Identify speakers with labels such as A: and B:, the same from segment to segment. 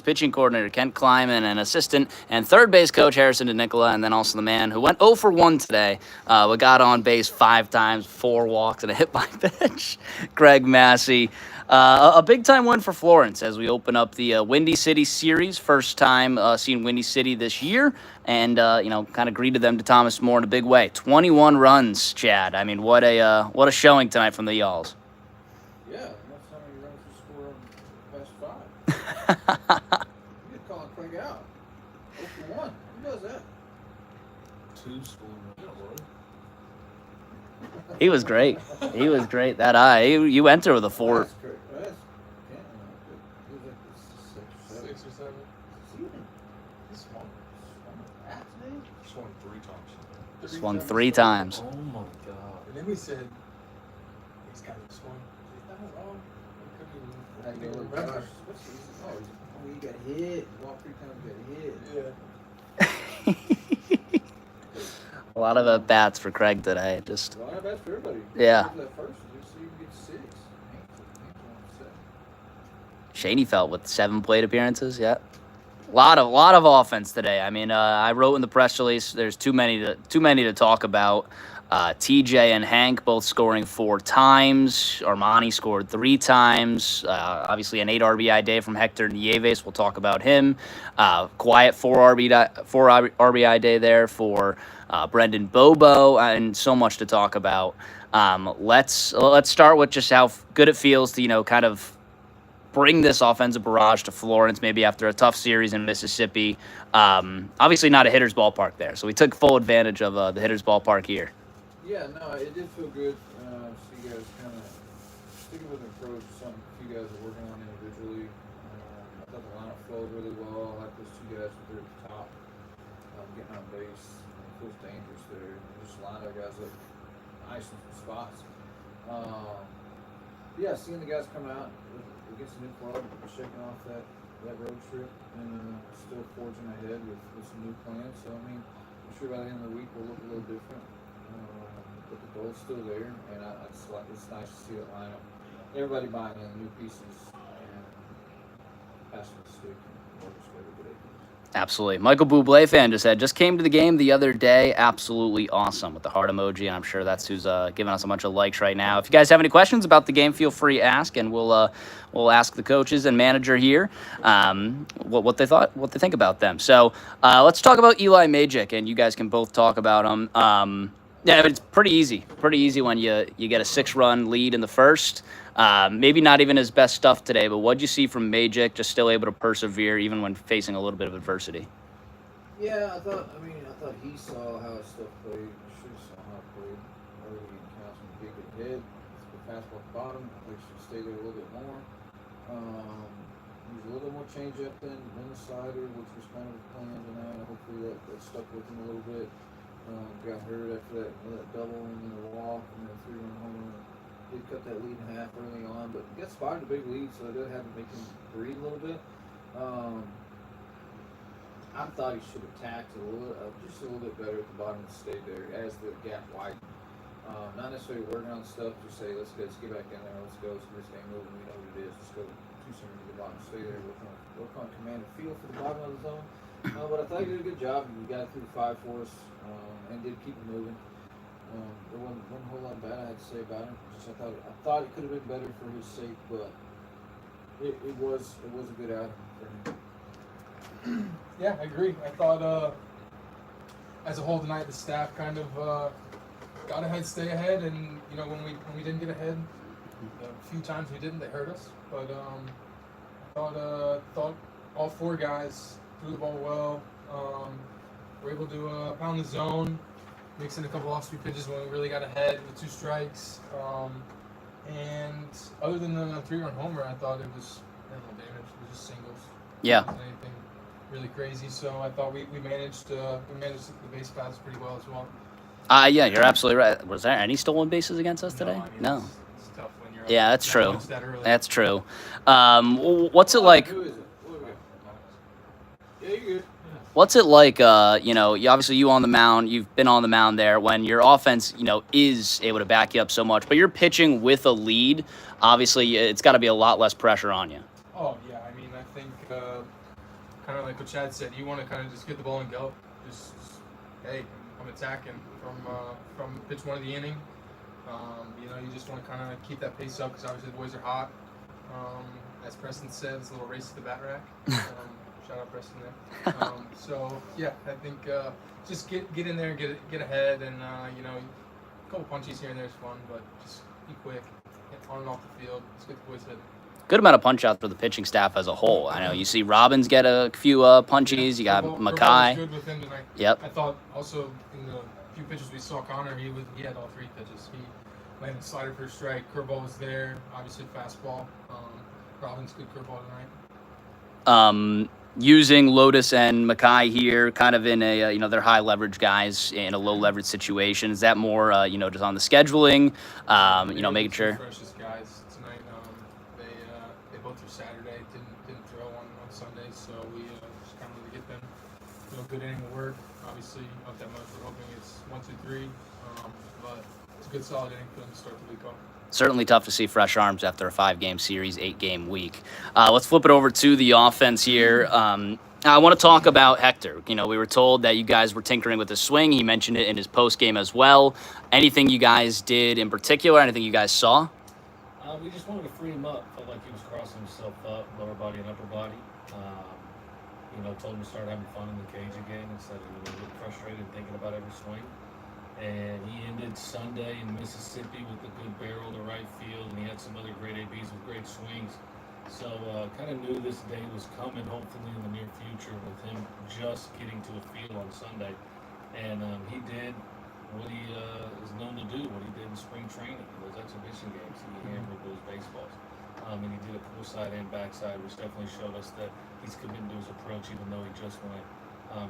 A: pitching coordinator Kent Kleiman, and assistant and third base coach Harrison DeNicola, and then also the man who went 0 for 1 today, but got on base 5 times, 4 walks, and a hit by pitch, Greg Massey. A big time win for Florence as we open up the Windy City series. First time seeing Windy City this year, and kind of greeted them to Thomas More in a big way. 21 runs, Chad. I mean, what a showing tonight from the Y'alls.
B: Yeah, that's how many runs you score on the past 5. You could call Craig out. 0 for 1. Who does that?
C: 2 scoring in a row.
A: He was great. He was great. That eye. You enter with a 4.
B: That's great. That's he was like
C: 6 or 7. He's swung. Swung 3 times.
A: Just won 3 times.
C: Oh my god. And then we said he's got to swing. Is that wrong? I couldn't even remember.
B: Oh, he got hit. He walked 3 times, got hit.
C: Yeah.
A: A lot of at bats for Craig today. Just
B: A lot of bats for everybody.
A: Yeah.
B: That first, you see him get 6.
A: Shaney felt with 7 plate appearances. Yeah, a lot of offense today. I mean, I wrote in the press release. There's too many to talk about. TJ and Hank both scoring 4 times. Armani scored 3 times. Obviously, an 8 RBI day from Hector Nieves. We'll talk about him. Quiet 4 RBI day there for Brendan Bobo, and so much to talk about. Let's start with just how good it feels to kind of bring this offensive barrage to Florence, maybe after a tough series in Mississippi. Obviously, not a hitter's ballpark there, so we took full advantage of the hitter's ballpark here.
B: Yeah, no, it did feel good. See you guys kind of sticking with an approach, something you guys are working on individually. I thought the lineup flowed really well. I like those 2 guys that are at the top, getting on base. It feels dangerous there. Just line our guys up nice in some spots. Yeah, seeing the guys come out against a new club, shaking off that road trip, and still forging ahead with some new plans. So, I mean, I'm sure by the end of the week we'll look a little different. But the goal's still there, and it's nice to see that lineup. Everybody buying in new pieces and passing the stick and working its way to good.
A: Absolutely. Michael Bublé fan just came to the game the other day. Absolutely awesome with the heart emoji, and I'm sure that's who's giving us a bunch of likes right now. If you guys have any questions about the game, feel free to ask, and we'll ask the coaches and manager here what they think about them. So let's talk about Eli Majic, and you guys can both talk about him. Yeah, it's pretty easy when you get a 6-run lead in the first. Maybe not even his best stuff today, but what'd you see from Majic, just still able to persevere even when facing a little bit of adversity?
B: Yeah, I thought he saw how his stuff played. Should have saw how it played early in counts when the big hit. The fastball at the bottom. I think should stay there a little bit more. He was a little bit more change up than the slider, which was kind of the plan tonight. Hopefully that stuck with him a little bit. Got hurt after that double and then a walk and then a 3-run home run. Did cut that lead in half early on, but he got spotted a big lead, so it did have to make him breathe a little bit. I thought he should have tacked just a little bit better at the bottom and stayed there as the gap widened. Not necessarily working on stuff, just say let's get back in there, let's go, let's get this game moving. We know what it is. Let's go 2 center to the bottom, stay there, work on command and feel for the bottom of the zone. But I thought he did a good job. He got through the 5 for us and did keep it moving. There wasn't a whole lot bad I had to say about him. Just I thought it could have been better for his sake, but it was a good outing for him.
C: Yeah, I agree. I thought as a whole tonight the staff kind of got ahead, stay ahead, and when we didn't get ahead, a few times we didn't, they hurt us. But I thought all 4 guys threw the ball well. We're able to pound the zone, mix in a couple off-speed pitches when we really got ahead with 2 strikes. And other than the 3-run homer, I thought it was minimal damage. It was just singles.
A: Yeah.
C: It wasn't anything really crazy. So I thought we managed the base paths pretty well as well.
A: Yeah, you're absolutely right. Was there any stolen bases against us today? No.
C: It's tough when you're
A: Yeah, that's true. That's true. What's it like?
B: Who is it? Yeah, you're good.
A: What's it like? Obviously you on the mound. You've been on the mound there when your offense, is able to back you up so much, but you're pitching with a lead. Obviously, it's got to be a lot less pressure on you.
C: Oh yeah, I mean, I think kind of like what Chad said, you want to kind of just get the ball and go. Just hey, I'm attacking from pitch 1 of the inning. You know, you just want to kind of keep that pace up because obviously the boys are hot. As Preston said, it's a little race to the bat rack. Shout out Preston there. So yeah, I think just get in there and get ahead, and you know, a couple punchies here and there is fun, but just be quick, get on and off the field. Let's get the boys hitting.
A: Good amount of punch out for the pitching staff as a whole. I know you see Robbins get a few punchies. You got
C: Curveball was
A: Mackay.
C: good with him tonight.
A: Yep.
C: I thought also in the few pitches we saw Connor, he had all 3 pitches. He landed slider for a strike. Curveball was there. Obviously fastball. Robbins good curveball tonight.
A: Using Lotus and Mackay here, kind of in a, you know, they're high leverage guys in a low leverage situation. Is that more, you know, just on the scheduling, you know, making sure?
C: Freshest guys tonight. They both threw Saturday, didn't throw on Sunday, so we just kind of really get them, you know, good inning of work. Obviously, not that much. We're hoping it's 1, 2, 3, but it's a good solid inning for them to start the week off.
A: Certainly tough to see fresh arms after a 5-game series, 8-game week. Let's flip it over to the offense here. I want to talk about Hector. You know, we were told that you guys were tinkering with his swing. He mentioned it in his post game as well. Anything you guys did in particular? Anything you guys saw?
D: We just wanted to free him up. Felt like he was crossing himself up, lower body and upper body. You know, told him to start having fun in the cage again instead of getting frustrated and thinking about every swing. And he ended Sunday in Mississippi with a good barrel to right field, and he had some other great ABs with great swings. So kind of knew this day was coming, hopefully in the near future, with him just getting to a feel on Sunday. And he did what he is known to do, what he did in spring training, those exhibition games. He hammered those baseballs. And he did a poolside and backside, which definitely showed us that he's committed to his approach, even though he just went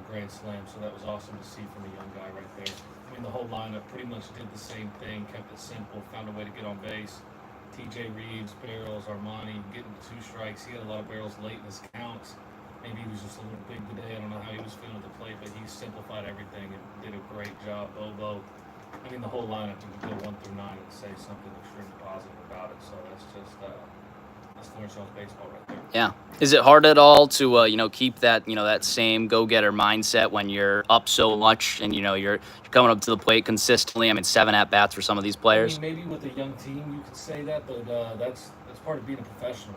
D: grand slam. So that was awesome to see from a young guy right there. I mean, the whole lineup pretty much did the same thing, kept it simple, found a way to get on base. TJ Reeves, barrels, Armani, getting 2 strikes. He had a lot of barrels late in his counts. Maybe he was just a little big today. I don't know how he was feeling at the plate, but he simplified everything and did a great job. Bobo. I mean, the whole lineup, you could go 1 through 9 and say something extremely positive about it. So that's just that's Florence Y'alls baseball right there.
A: Yeah. Is it hard at all to, you know, keep that, you know, that same go-getter mindset when you're up so much and, you know, you're coming up to the plate consistently? I mean, 7 at-bats for some of these players.
D: I mean, maybe with a young team you could say that, but that's part of being a professional.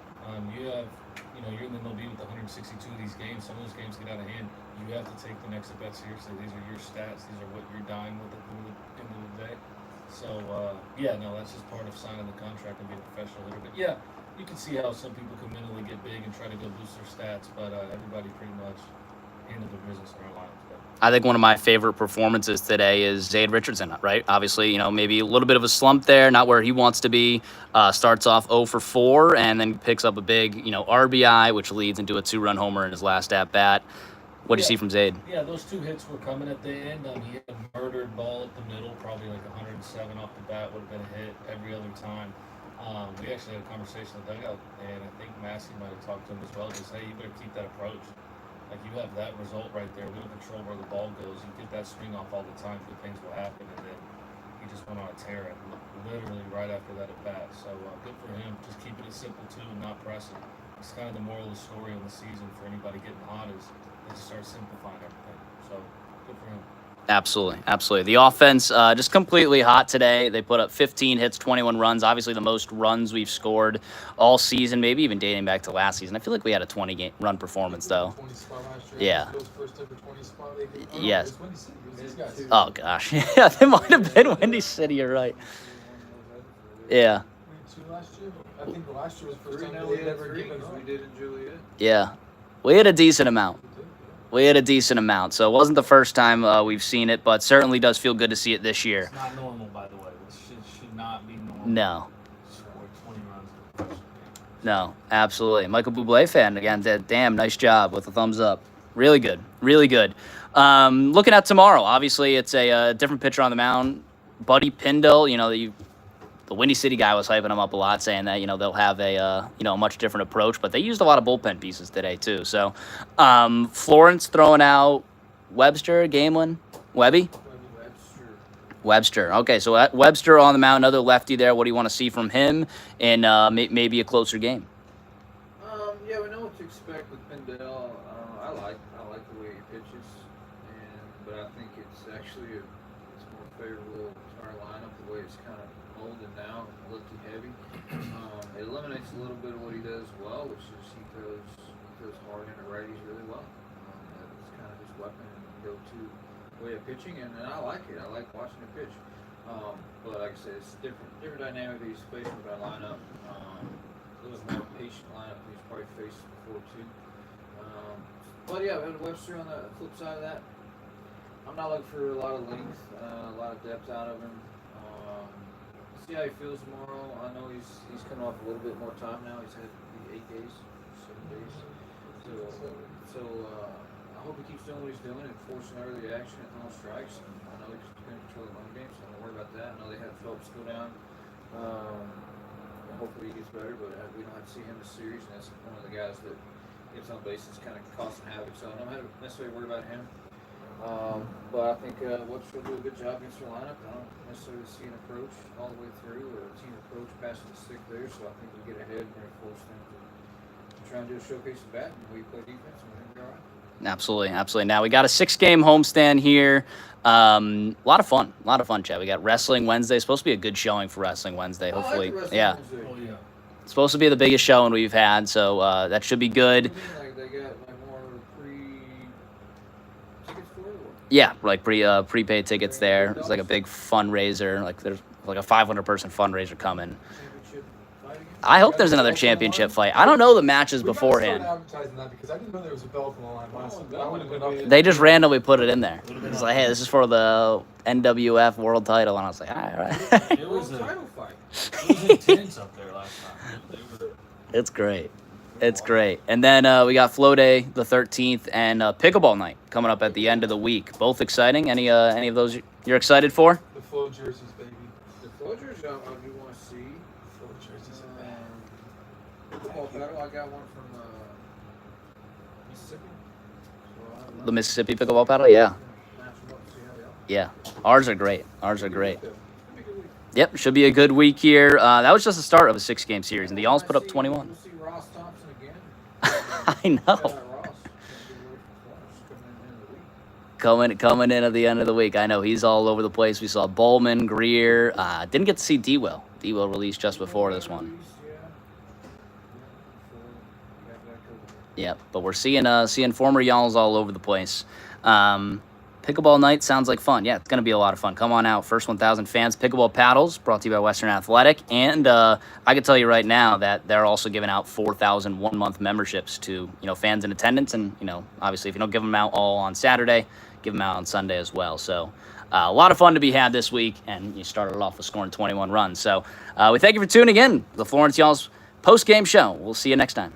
D: You have, you know, you're in the MLB with 162 of these games. Some of those games get out of hand. You have to take the next at-bat seriously. These are your stats. These are what you're dying with at the end of the day. So, yeah, no, that's just part of signing the contract and being a professional hitter. But, yeah, you can see how some people can mentally get big and try to go boost their stats, but everybody pretty much handled their business in our lineup today.
A: I think one of my favorite performances today is Zayd Richardson, right? Obviously, you know, maybe a little bit of a slump there, not where he wants to be. Starts off 0 for 4 and then picks up a big, you know, RBI, which leads into a 2-run homer in his last at-bat. What do you see from Zayd?
D: Yeah, those 2 hits were coming at the end. He had a murdered ball at the middle, probably like 107 off the bat, would have been a hit every other time. We actually had a conversation with Dugout, and I think Massey might have talked to him as well. Just, hey, you better keep that approach. Like, you have that result right there. We don't control where the ball goes. You get that swing off all the time, good things will happen. And then he just went on a tear, literally right after that at bat. So good for him. Just keeping it simple too, and not pressing. It's kind of the moral of the story in the season for anybody getting hot is they just start simplifying everything. So good for him.
A: Absolutely, absolutely. The offense just completely hot today. They put up 15 hits, 21 runs. Obviously, the most runs we've scored all season, maybe even dating back to last season. I feel like we had a 20-run performance, though.
C: 20 spot last year.
A: Yeah.
C: First ever 20 spot.
A: Yes.
C: It was Windy City. It was these guys.
A: Oh, gosh. Yeah, they might have been Windy City. You're right. Yeah.
C: We had 2 last year. I think the last year was the first
B: 3
C: time
B: now
C: they
B: we
C: had
B: had
C: ever
B: 3
C: given
B: because
C: up.
B: we did in Juliet.
A: Yeah. We had a decent amount. So it wasn't the first time we've seen it, but certainly does feel good to see it this year.
D: It's not normal, by the way. This should not be normal.
A: No.
D: Score 20 runs in the first game.
A: No, absolutely. Michael Bublé fan again. Damn, nice job with a thumbs up. Really good, really good. Looking at tomorrow, obviously it's a different pitcher on the mound. Buddy Pindle, you know, the Windy City guy was hyping him up a lot, saying that, you know, they'll have a much different approach, but they used a lot of bullpen pieces today too. So Florence throwing out Webster, Gamelin, Webster. Okay, so Webster on the mound, another lefty there. What do you want to see from him in maybe a closer game?
B: Yeah, we know what to expect with Pindell. I like the way he pitches, but I think it's actually it's more favorable to our lineup the way it's kind of molded now, lefty heavy. It eliminates a little bit of what he does well, which is he throws hard into righties really well. It's kind of his weapon and go-to way of pitching, and I like it. I like watching him pitch. But like I said, it's a different dynamic that he's facing with our lineup. A little more patient lineup than he's probably faced before too. But yeah, we had Webster on the flip side of that. I'm not looking for a lot of length, a lot of depth out of him. See how he feels tomorrow. I know he's coming off a little bit more time now. He's had 8 days, 7 days. So I hope he keeps doing what he's doing and forcing early action and throwing strikes. And I know he's going to control the run game, so don't worry about that. I know they had Phelps go down. Hopefully he gets better, but we don't have to see him this series, and that's one of the guys that gets on base and kind of causing havoc. So I don't have to necessarily worry about him. But I think Webster will do a good job against their lineup. I don't necessarily see an approach all the way through or a team approach passing the stick there. So I think we get ahead and we're going to force them to try and do a showcase of bat, and we play defense, and we're going to be all right.
A: Absolutely, absolutely. Now we got a 6-game homestand here. A lot of fun, Chad. We got Wrestling Wednesday. Supposed to be a good showing for Wrestling Wednesday. Hopefully,
B: I like the
A: yeah.
B: Wednesday.
D: Oh, yeah.
A: It's supposed to be the biggest showing we've had, so that should be good.
B: You mean like they got like more tickets for it? Or?
A: Yeah, like prepaid tickets there. It's like a big fundraiser. Like there's like a 500-person fundraiser coming.
B: Championship fight again?
A: I hope there's another championship fight. I don't know the matches
C: We might
A: beforehand.
C: start advertising that because I didn't know there was a belt on the line last time. That would have been up.
A: They just randomly put it in there. It's like, hey, this is for the NWF World Title, and I was like, all right.
D: It was
B: World title fight.
D: intense up there last time. They were
A: It's great. It's great. And then we got Flow Day the 13th and Pickleball Night coming up at the end of the week. Both exciting. Any of those you're excited for?
C: The flow jerseys, baby.
B: The Flowers, I do want to see.
C: Flow jerseys are bad.
B: Football battle, I got one from Mississippi. So
A: The Mississippi Pickleball Paddle? Yeah.
B: match them up and see how they are.
A: Yeah. Ours are great. Ours are great.
B: It'll be a good week.
A: Yep, should be a good week here. That was just the start of a 6-game series, and the Y'alls put up 21.
B: We'll see Ross Thompson again.
A: I know.
B: Shout out Ross. Coming in the week.
A: Coming in at the end of the week. I know he's all over the place. We saw Bowman, Greer. Didn't get to see D-Will. D-Will released just before this one. Yep, but we're seeing former Y'alls all over the place. Pickleball night sounds like fun. Yeah, it's going to be a lot of fun. Come on out. First 1,000 fans. Pickleball paddles brought to you by Western Athletic. And I can tell you right now that they're also giving out 4,000 one-month memberships to fans in attendance. And obviously, if you don't give them out all on Saturday, give them out on Sunday as well. So a lot of fun to be had this week. And you started off with scoring 21 runs. So we thank you for tuning in. The Florence Y'alls post-game show. We'll see you next time.